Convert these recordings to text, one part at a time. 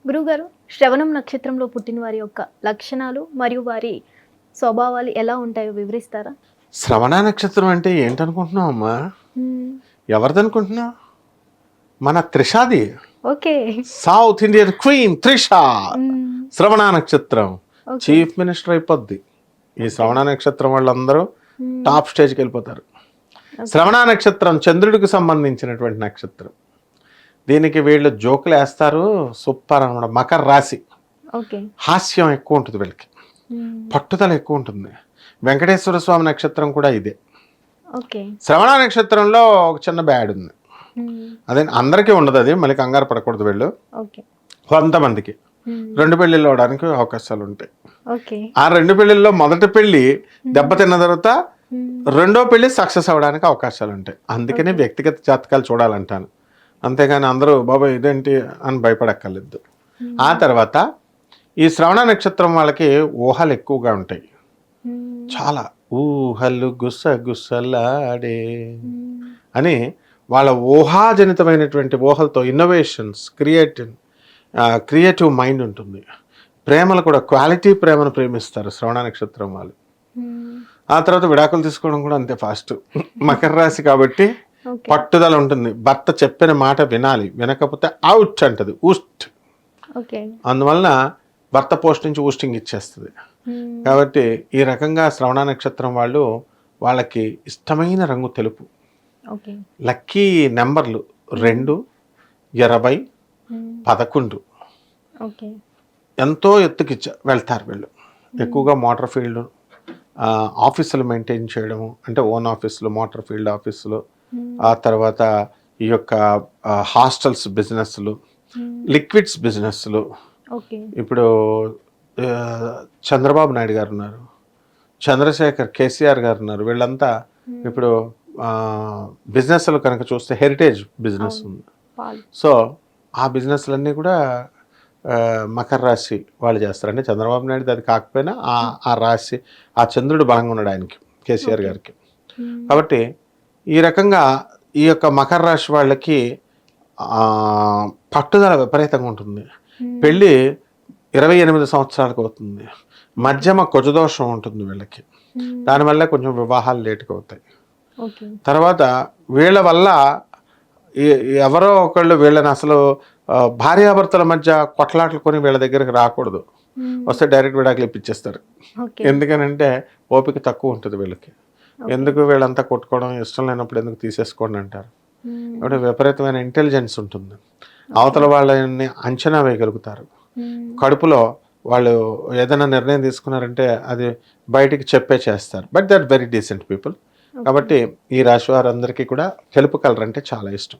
గురువుగారు, శ్రవణం నక్షత్రంలో పుట్టిన వారి యొక్క లక్షణాలు మరియు వారి స్వభావాలు ఎలా ఉంటాయో వివరిస్తారా? శ్రవణ నక్షత్రం అంటే ఏంటనుకుంటున్నావు అమ్మా? ఎవరిదనుకుంటున్నావు? మన త్రిషాది. Okay. South Indian queen Trisha శ్రవణ నక్షత్రం. చీఫ్ మినిస్టర్ అయిపోద్ది. ఈ శ్రవణ నక్షత్రం వాళ్ళందరూ టాప్ స్టేజ్కి వెళ్ళిపోతారు. శ్రవణ నక్షత్రం చంద్రుడికి సంబంధించినటువంటి నక్షత్రం. దీనికి వీళ్ళు జోకులు వేస్తారు, సూపర్ అనమాట. మకర రాశి. హాస్యం ఎక్కువ ఉంటుంది వీళ్ళకి, పట్టుదల ఎక్కువ ఉంటుంది. వెంకటేశ్వర స్వామి నక్షత్రం కూడా ఇదే. శ్రవణ నక్షత్రంలో ఒక చిన్న బ్యాడ్ ఉంది. అదే అందరికీ ఉండదు, అది మళ్ళీ కంగారు పడకూడదు. వీళ్ళు కొంతమందికి 2 పెళ్లిళ్ళు అవడానికి అవకాశాలు ఉంటాయి. ఆ 2 పెళ్లిల్లో మొదటి పెళ్లి దెబ్బతిన్న తర్వాత రెండో పెళ్లి సక్సెస్ అవడానికి అవకాశాలు ఉంటాయి. అందుకనే వ్యక్తిగత జాతకాలు చూడాలంటాను, అంతేగాని అందరూ బాబా ఇదేంటి అని భయపడక్కర్లేదు. ఆ తర్వాత ఈ శ్రవణ నక్షత్రం వాళ్ళకి ఊహలు ఎక్కువగా ఉంటాయి. చాలా ఊహలు గుసగుసలాడే అని వాళ్ళ ఊహాజనితమైనటువంటి ఊహలతో ఇన్నోవేషన్స్, క్రియేటివ్ మైండ్ ఉంటుంది. ప్రేమలు కూడా క్వాలిటీ ప్రేమను ప్రేమిస్తారు శ్రవణ నక్షత్రం వాళ్ళు. ఆ తర్వాత విడాకులు తీసుకోవడం కూడా అంతే ఫాస్ట్. మకర రాశి కాబట్టి పట్టుదల ఉంటుంది. భర్త చెప్పిన మాట వినాలి, వినకపోతే అవుట్ అంటది, ఊస్ట్. అందువలన భర్త పోస్ట్ నుంచి ఊస్టింగ్ ఇచ్చేస్తుంది. కాబట్టి ఈ రకంగా శ్రవణ నక్షత్రం వాళ్ళు, వాళ్ళకి ఇష్టమైన రంగు తెలుపు. లక్కీ నెంబర్లు 2, 20, 11. ఎంతో ఎత్తుకి వెళ్తారు వీళ్ళు. ఎక్కువగా మోటార్ ఫీల్డ్ ఆఫీసులు మెయింటైన్ చేయడము, అంటే ఓన్ ఆఫీసులు, మోటార్ ఫీల్డ్ ఆఫీసులు, ఆ తర్వాత ఈ యొక్క హాస్టల్స్ బిజినెస్లు, లిక్విడ్స్ బిజినెస్లు. ఇప్పుడు చంద్రబాబు నాయుడు గారు ఉన్నారు, చంద్రశేఖర్, కేసీఆర్ గారు ఉన్నారు. వీళ్ళంతా ఇప్పుడు బిజినెస్లు కనుక చూస్తే హెరిటేజ్ బిజినెస్ ఉంది. సో ఆ బిజినెస్లన్నీ కూడా మకర రాశి వాళ్ళు చేస్తారు. అంటే చంద్రబాబు నాయుడు అది కాకపోయినా ఆ రాశి, ఆ చంద్రుడు బలంగా ఉన్నాడు ఆయనకి, కేసీఆర్ గారికి. కాబట్టి ఈ రకంగా ఈ యొక్క మకర రాశి వాళ్ళకి పట్టుదల విపరీతంగా ఉంటుంది. పెళ్ళి 28 సంవత్సరాలకు అవుతుంది. మధ్యమ కుజదోషం ఉంటుంది వీళ్ళకి, దానివల్ల కొంచెం వివాహాలు లేటుగా అవుతాయి. తర్వాత వీళ్ళ వల్ల ఎవరో ఒకళ్ళు వీళ్ళని అసలు భార్యాభర్తల మధ్య కొట్లాటలు కొని వీళ్ళ దగ్గరికి రాకూడదు. వస్తే డైరెక్ట్ విడాకులు ఇప్పించేస్తారు. ఎందుకనంటే ఓపిక తక్కువ ఉంటుంది వీళ్ళకి. ఎందుకు వీళ్ళంతా కొట్టుకోవడం, ఇష్టం లేనప్పుడు ఎందుకు తీసేసుకోండి అంటారు. కాబట్టి విపరీతమైన ఇంటెలిజెన్స్ ఉంటుంది. అవతల వాళ్ళని అంచనా వేయగలుగుతారు. కడుపులో వాళ్ళు ఏదైనా నిర్ణయం తీసుకున్నారంటే అది బయటికి చెప్పే చేస్తారు. But they are very decent people. కాబట్టి ఈ రాశి వారందరికీ కూడా తెలుపు కలర్ అంటే చాలా ఇష్టం.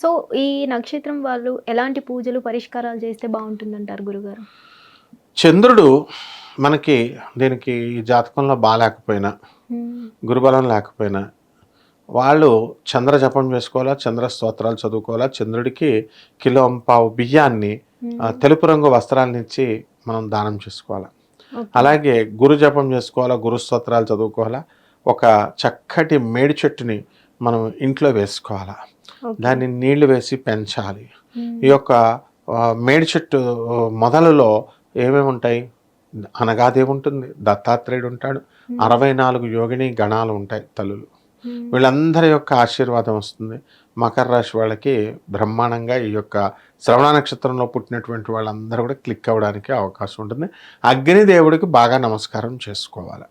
సో ఈ నక్షత్రం వాళ్ళు ఎలాంటి పూజలు, పరిష్కారాలు చేస్తే బాగుంటుందంటారు గురుగారు? చంద్రుడు మనకి దీనికి జాతకంలో బాగాలేకపోయినా, గురుబలం లేకపోయినా వాళ్ళు చంద్ర జపం చేసుకోవాలా, చంద్ర స్తోత్రాలు చదువుకోవాలా. చంద్రుడికి 1.5 కిలో బియ్యాన్ని, తెలుపు రంగు వస్త్రాలను ఇచ్చి మనం దానం చేసుకోవాలా. అలాగే గురు జపం చేసుకోవాలా, గురు స్తోత్రాలు చదువుకోవాలా. ఒక చక్కటి మేడి చెట్టుని మనం ఇంట్లో వేసుకోవాలా, దాన్ని నీళ్లు వేసి పెంచాలి. ఈ యొక్క మేడి చెట్టు మొదలలో ఏమేమి ఉంటాయి? అనగాదేవి ఉంటుంది, దత్తాత్రేయుడు ఉంటాడు, 64 యోగిని గణాలు ఉంటాయి, తల్లులు. వీళ్ళందరి యొక్క ఆశీర్వాదం వస్తుంది. మకర రాశి వాళ్ళకి బ్రహ్మాండంగా ఈ యొక్క శ్రవణ నక్షత్రంలో పుట్టినటువంటి వాళ్ళందరూ కూడా క్లిక్ అవ్వడానికి అవకాశం ఉంటుంది. అగ్నిదేవుడికి బాగా నమస్కారం చేసుకోవాలి.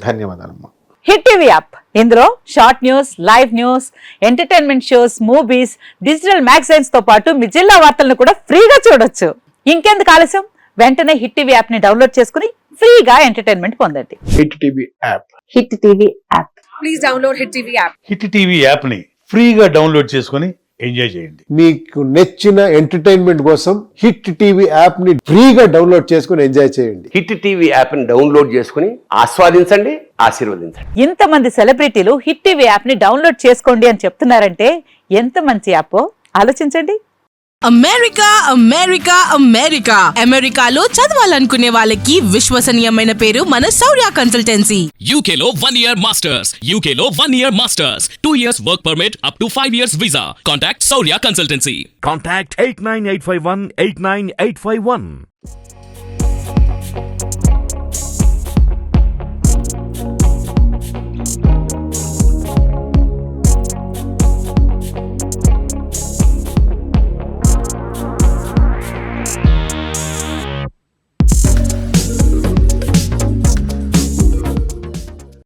ధన్యవాదాలమ్మా. హిట్ టీవీ యాప్, ఇందులో short news, live news, entertainment shows, movies, digital magazines తో పాటు మీ జిల్లా వార్తలను కూడా ఫ్రీగా చూడొచ్చు. ఇంకెందుకు ఆలస్యం, వెంటనే హిట్ టీవీ యాప్ ని డౌన్లోడ్ చేసుకుని ఫ్రీగా ఎంటర్టైన్మెంట్ పొందండి. Hit TV app. Hit TV app. Please download hit TV app. Hit TV app ని ఫ్రీగా డౌన్లోడ్ చేసుకుని ఎంజాయ్ చేయండి. మీకు నచ్చిన ఎంటర్టైన్మెంట్ కోసం హిట్ టీవీ యాప్ ని ఫ్రీగా డౌన్లోడ్ చేసుకుని ఎంజాయ్ చేయండి. హిట్ టీవీ యాప్ ని డౌన్లోడ్ చేసుకుని ఆస్వాదించండి, ఆశీర్వదించండి. ఇంతమంది సెలబ్రిటీలు హిట్ టీవీ యాప్ ని డౌన్లోడ్ చేసుకోండి అని చెప్తున్నారంటే ఎంత మంచి యాప్ ఆలోచించండి. అమెరికా అమెరికా అమెరికా అమెరికాలో చదవాలనుకునే వాళ్ళకి విశ్వసనీయమైన పేరు మన శౌర్య కన్సల్టెన్సీ. UK లో 1 year masters. UK లో 1 year masters. 2 years work permit up to 5 years visa. Contact Saurya Consultancy. Contact 89851 89851.